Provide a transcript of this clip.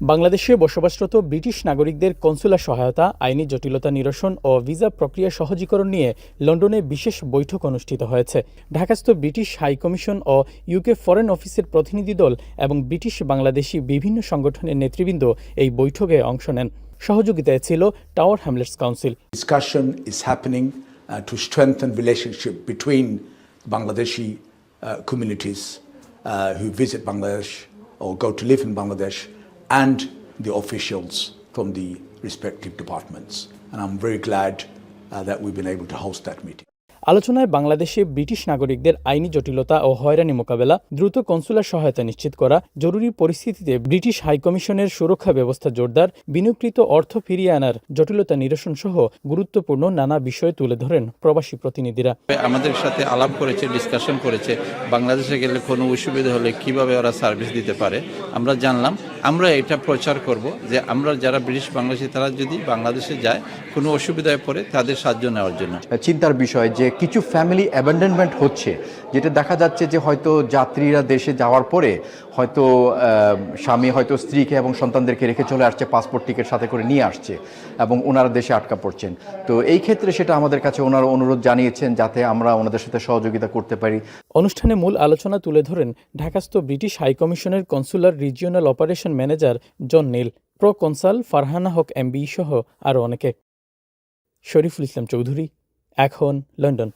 বাংলাদেশে বসবাসরত ব্রিটিশ নাগরিকদের কনসুলার সহায়তা, আইনি জটিলতা নিরসন ও ভিসা প্রক্রিয়া সহজীকরণ নিয়ে লন্ডনে বিশেষ বৈঠক অনুষ্ঠিত হয়েছে। ঢাকাস্থ ব্রিটিশ হাইকমিশন ও ইউকে ফরেন অফিসের প্রতিনিধি দল এবং ব্রিটিশ বাংলাদেশি বিভিন্ন সংগঠনের নেতৃবৃন্দ এই বৈঠকে অংশ নেন। সহযোগিতায় ছিল tower Hamlets council. Discussion is happening to strengthen relationship between Bangladeshi communities who visit Bangladesh or go to live in Bangladesh and the officials from the respective departments. And I'm very glad that we've been able to host that meeting. আলোচনায় বাংলাদেশে British নাগরিকদের আইনি জটিলতা ও হয়রানি মোকাবেলা, দ্রুত consular সহায়তা নিশ্চিত করা, জরুরি পরিস্থিতিতে ব্রিটিশ হাইকমিশনের সুরক্ষা ব্যবস্থা জোরদার, বিনিয়োগকৃত অর্থ ফিরিয়ে আনার জটিলতা নিরসন সহ গুরুত্বপূর্ণ নানা বিষয় তুলে ধরেন প্রবাসী প্রতিনিধিরা। আমাদের সাথে আলাপ করেছে, ডিসকাশন করেছে, বাংলাদেশে গেলে কোনো অসুবিধা হলে কিভাবে ওরা সার্ভিস দিতে পারে আমরা জানলাম। আমরা এটা প্রচার করব যে আমরা যারা ব্রিটিশ বাংলাদেশি তারা যদি বাংলাদেশে যায় কোনো অসুবিধায় পড়ে তাদের সাহায্য নেওয়ার জন্য। চিন্তার বিষয় যে কিছু ফ্যামিলি অ্যাবান্ডনমেন্ট হচ্ছে, যেটা দেখা যাচ্ছে যে হয়তো যাত্রীরা দেশে যাওয়ার পরে হয়তো স্বামী হয়তো স্ত্রীকে এবং সন্তানদেরকে রেখে চলে আসছে, পাসপোর্ট টিকিট সাথে করে নিয়ে আসছে এবং ওনারা দেশে আটকা পড়ছেন। তো এই ক্ষেত্রে সেটা আমাদের কাছে ওনারা অনুরোধ জানিয়েছেন যাতে আমরা ওনাদের সাথে সহযোগিতা করতে পারি। অনুষ্ঠানে মূল আলোচনা তুলে ধরেন ঢাকাস্থ ব্রিটিশ হাইকমিশনের consular regional operation manager John Neal, proconsul Farhana Haque MBE সহ আরও অনেকে। শরীফুল ইসলাম চৌধুরী, এখন লন্ডন।